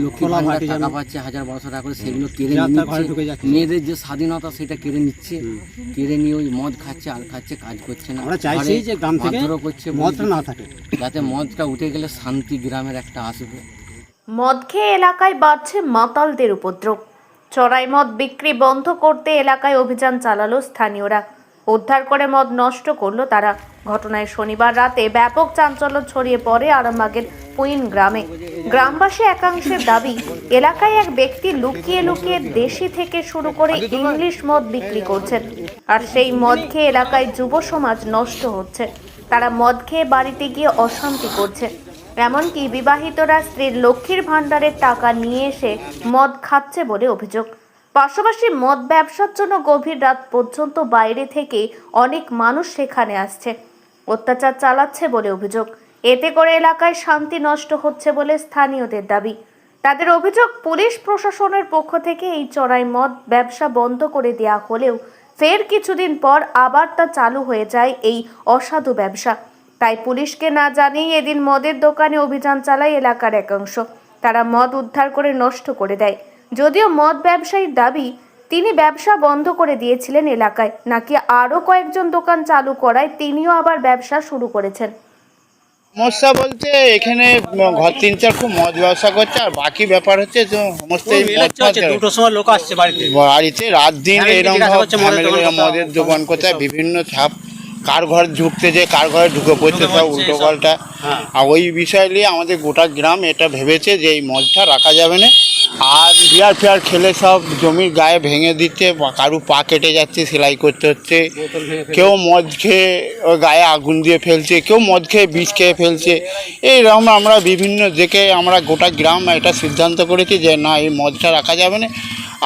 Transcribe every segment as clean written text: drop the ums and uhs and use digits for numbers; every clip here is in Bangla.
লক্ষ্মী ভান্ডার টাকা পাচ্ছে 1000-1200 টাকা করে, সেগুলো কেড়ে নিচ্ছে। মেয়েদের যে স্বাধীনতা সেটা কেড়ে নিচ্ছে, কেড়ে নিয়ে ওই মদ খাচ্ছে আর খাচ্ছে, কাজ করছে না। আমরা চাইছি যে গ্রাম থেকে করছে মদটা না থাকে, যাতে মদটা উঠে গেলে শান্তি গ্রামের একটা আসবে। মদ খেয়ে এলাকায় বাড়ছে মাতালদের উপদ্রব। চড়াই মদ বিক্রি বন্ধ করতে এলাকায় অভিযান চালালো স্থানীয়রা। উদ্ধার করে মদ নষ্ট করলো তারা। ঘটনায় শনিবার রাতে ব্যাপক চাঞ্চল্য ছড়িয়ে পড়ে আরামবাগের পুইন গ্রামে। গ্রামবাসী একাংশের দাবি, এলাকায় এক ব্যক্তি লুকিয়ে লুকিয়ে দেশি থেকে শুরু করে ইংলিশ মদ বিক্রি করছেন, আর সেই মদ খেয়ে এলাকায় যুব সমাজ নষ্ট হচ্ছে। তারা মদ খেয়ে বাড়িতে গিয়ে অশান্তি করছে, এমনকি বিবাহিতরা স্ত্রীর লক্ষ্মীর ভান্ডারের টাকা নিয়ে এসে মদ খাচ্ছে বলে অভিযোগ। পাশাপাশি মদ ব্যবসার জন্য গভীর রাত পর্যন্ত বাইরে থেকে অনেক মানুষ সেখানে আসছে, অত্যাচার চালাচ্ছে বলে অভিযোগ। এতে করে এলাকায় শান্তি নষ্ট হচ্ছে বলে স্থানীয়দের দাবি। তাদের অভিযোগ, পুলিশ প্রশাসনের পক্ষ থেকে এই চড়াই মদ ব্যবসা বন্ধ করে দেওয়া হলেও ফের কিছুদিন পর আবার তা চালু হয়ে যায় এই অসাধু ব্যবসা। তাই পুলিশকে না জানিয়ে এদিন মদের দোকানে অভিযান চালায় এলাকার একাংশ। তারা মদ উদ্ধার করে নষ্ট করে দেয়। যদিও মদ ব্যবসায়ীর দাবি, তিনি ব্যবসা বন্ধ করে দিয়েছিলেন এলাকায়, নাকি আরও কয়েকজন দোকান চালু করায় তিনিও আবার ব্যবসা শুরু করেছেন। সমস্যা বলতে এখানে ঘর 3-4 খুব মদ ব্যবসা করছে, আর বাকি ব্যাপার হচ্ছে যে সমস্ত দুটোর সময় লোক আসছে বাড়িতে রাত দিন এরকম মদের দোকান কোথায় বিভিন্ন ছাপ, কার ঘর ঢুকতে যে কার ঘরে ঢুকে পড়ছে সব উল্টো পাল্টা। আর ওই বিষয় নিয়ে আমাদের গোটা গ্রাম এটা ভেবেছে যে এই মদটা রাখা যাবে না। আর বিয়ার ফিয়ার খেলে সব জমির গায়ে ভেঙে দিচ্ছে, কারু পা কেটে যাচ্ছে, সেলাই করতে হচ্ছে, কেউ মদ খেয়ে ওই গায়ে আগুন দিয়ে ফেলছে, কেউ মদ খেয়ে বিষ খেয়ে ফেলছে। এইরকম আমরা বিভিন্ন দিকে আমরা গোটা গ্রাম এটা সিদ্ধান্ত করেছি যে না, এই মদটা রাখা যাবে না।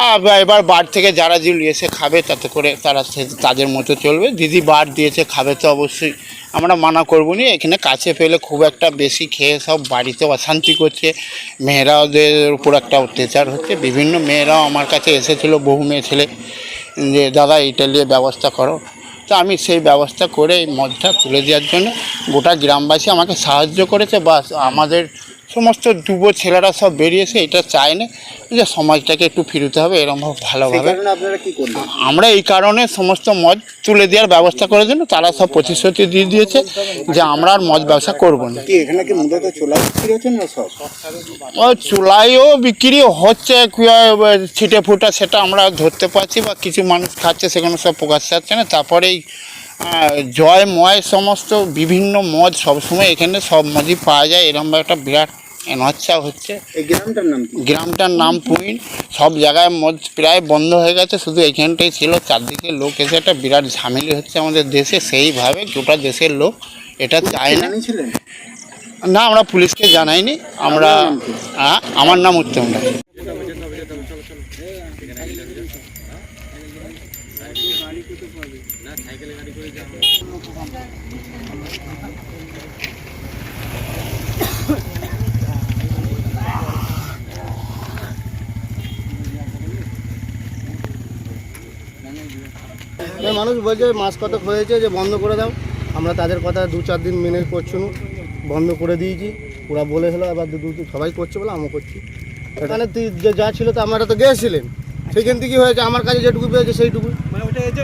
আর এবার বার থেকে যারা যেগুলো এসে খাবে তাতে করে তারা তাদের মতো চলবে। দিদি বার দিয়েছে, খাবে তো অবশ্যই, আমরা মানা করবো না। এখানে কাছে পেলে খুব একটা বেশি খেয়ে সব বাড়িতে অশান্তি করছে, মেয়েরাদের উপর একটা অত্যাচার হচ্ছে। বিভিন্ন মেয়েরাও আমার কাছে এসেছিলো, বহু মেয়ে ছেলে, যে দাদা এইটা নিয়ে ব্যবস্থা করো। তো আমি সেই ব্যবস্থা করে এই মদটা তুলে দেওয়ার জন্য গোটা গ্রামবাসী আমাকে সাহায্য করেছে। বা আমাদের সমস্ত যুব ছেলেরা সব বেরিয়েছে, এটা চায় না যে সমাজটাকে একটু ফিরতে হবে এরকম ভালোভাবে। আমরা এই কারণে সমস্ত মদ তুলে দেওয়ার ব্যবস্থা করার জন্য তারা সব প্রতিশ্রুতি দিয়ে দিয়েছে যে আমরা আর মদ ব্যবসা করবো না। চুলাইও বিক্রি হচ্ছে, ছিটে ফুটা, সেটা আমরা ধরতে পারছি, বা কিছু মানুষ খাচ্ছে, সেখানে সব প্রকাশ যাচ্ছে না। তারপরেই জয় ময় সমস্ত বিভিন্ন মদ সবসময় এখানে সব মদই পাওয়া যায়, এরকম একটা বিরাট এনচ্ছা হচ্ছে। গ্রামটার নাম পুইন। সব জায়গায় মদ প্রায় বন্ধ হয়ে গেছে, শুধু এখানটাই ছিল। চারদিকে লোক এসে একটা বিরাট ঝামেলি হচ্ছে আমাদের দেশে। সেইভাবে গোটা দেশের লোক এটা চায় না। না, আমরা পুলিশকে জানাইনি। আমরা আমার নাম উত্তম রায়। মানুষ বলছে মাস কতক হয়েছে যে বন্ধ করে দাও, আমরা তাদের কথা 2-4 দিন মেনে করছি, বন্ধ করে দিয়েছি। ওরা বলেছিল আবার সবাই করছে বলে আমিও করছি। এখানে যে যা ছিল তো আমরা তো গিয়েছিলেন, সেইখান থেকে হয়েছে। আমার কাছে যেটুকু পেয়েছে সেইটুকু।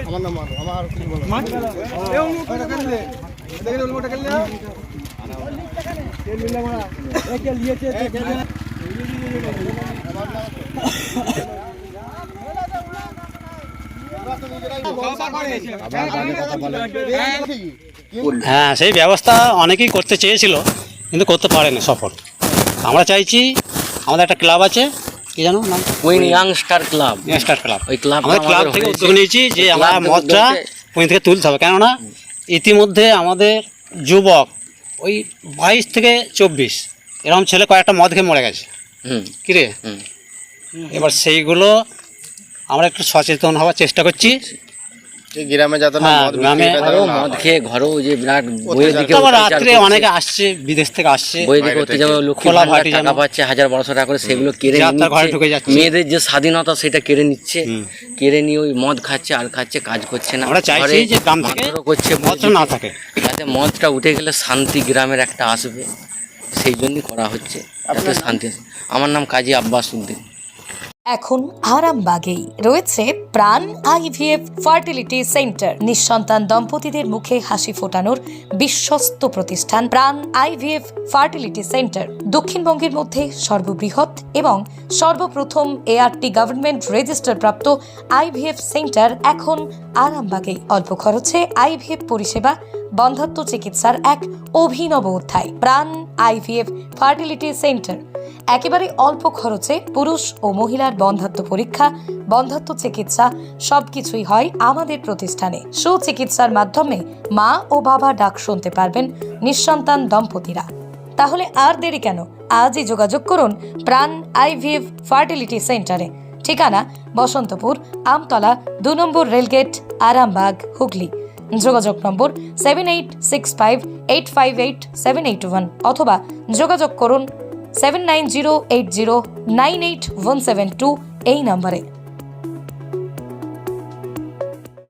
আমার নাম আমার হ্যাঁ, সেই ব্যবস্থা অনেকেই করতে চেয়েছিল কিন্তু করতে পারেনি সফল। আমরা চাইছি, আমাদের একটা ক্লাব আছে, কি জানো নাম, পুইন ইয়াংস্টার ক্লাব। ওই ক্লাব, আমাদের ক্লাব থেকে উদ্যোগ নিয়েছি যে আমরা মদটা পুইন থেকে তুলতে হবে। কেননা ইতিমধ্যে আমাদের যুবক ওই 22 থেকে 24 এরকম ছেলে কয়েকটা মদ খেয়ে মরে গেছে। কিরে, এবার সেইগুলো আমরা একটু সচেতন হওয়ার চেষ্টা করছি গ্রামে, যাতে মদ খেয়ে ঘরেও যে বিরাট রাত্রে অনেকে আসছে, বিদেশ থেকে আসছে, টাকা পাচ্ছে 1000-1200 টাকা করে, সেগুলো কেড়ে নিচ্ছে। মেয়েদের যে স্বাধীনতা সেটা কেড়ে নিচ্ছে, কেড়ে নিয়ে ওই মদ খাচ্ছে আর খাচ্ছে, কাজ করছে না। আমরা চাইছি যে গ্রাম থেকে করছে মদটা না থাকে, যাতে মদটা উঠে গেলে শান্তি গ্রামের একটা আসবে। সেই জন্যই করা হচ্ছে, যাতে শান্তি আছে। আমার নাম কাজী আব্বাস উদ্দিন। এখন আরামবাগেই রয়েছে প্রাণ আইভিএফ ফার্টিলিটি সেন্টার। নিঃসন্তান দম্পতিদের মুখে হাসি ফোটানোর বিশ্বস্ত প্রতিষ্ঠান প্রাণ আইভিএফ ফার্টিলিটি সেন্টার দক্ষিণবঙ্গের মধ্যে সর্ববৃহৎ এবং সর্বপ্রথম এআরটি গভর্নমেন্ট রেজিস্টার প্রাপ্ত আইভিএফ সেন্টার এখন আরামবাগেই। অল্প খরচে আইভিএফ পরিষেবা, বন্ধ্যাত্ব চিকিৎসার এক অভিনব অধ্যায়। প্রাণ আইভিএফ ফার্টিলিটি সেন্টার একেবারে অল্প খরচে পুরুষ ও মহিলার বন্ধ্যাত্ব পরীক্ষা, বন্ধ্যাত্ব চিকিৎসা সবকিছুই হয় আমাদের প্রতিষ্ঠানে। সুচিকিৎসার মাধ্যমে মা ও বাবা ডাক শুনতে পারবেন নিঃসন্তান দম্পতিরা। তাহলে আর দেরি কেন? আজই যোগাযোগ করুন প্রাণ আইভিএফ ফার্টিলিটি সেন্টারে। ঠিকানা বসন্তপুর, আমতলা, 2 নম্বর রেলগেট, আরামবাগ, হুগলি। যোগাযোগ নম্বর 7865858781 অথবা যোগাযোগ করুন 7908098172 এই নম্বরে।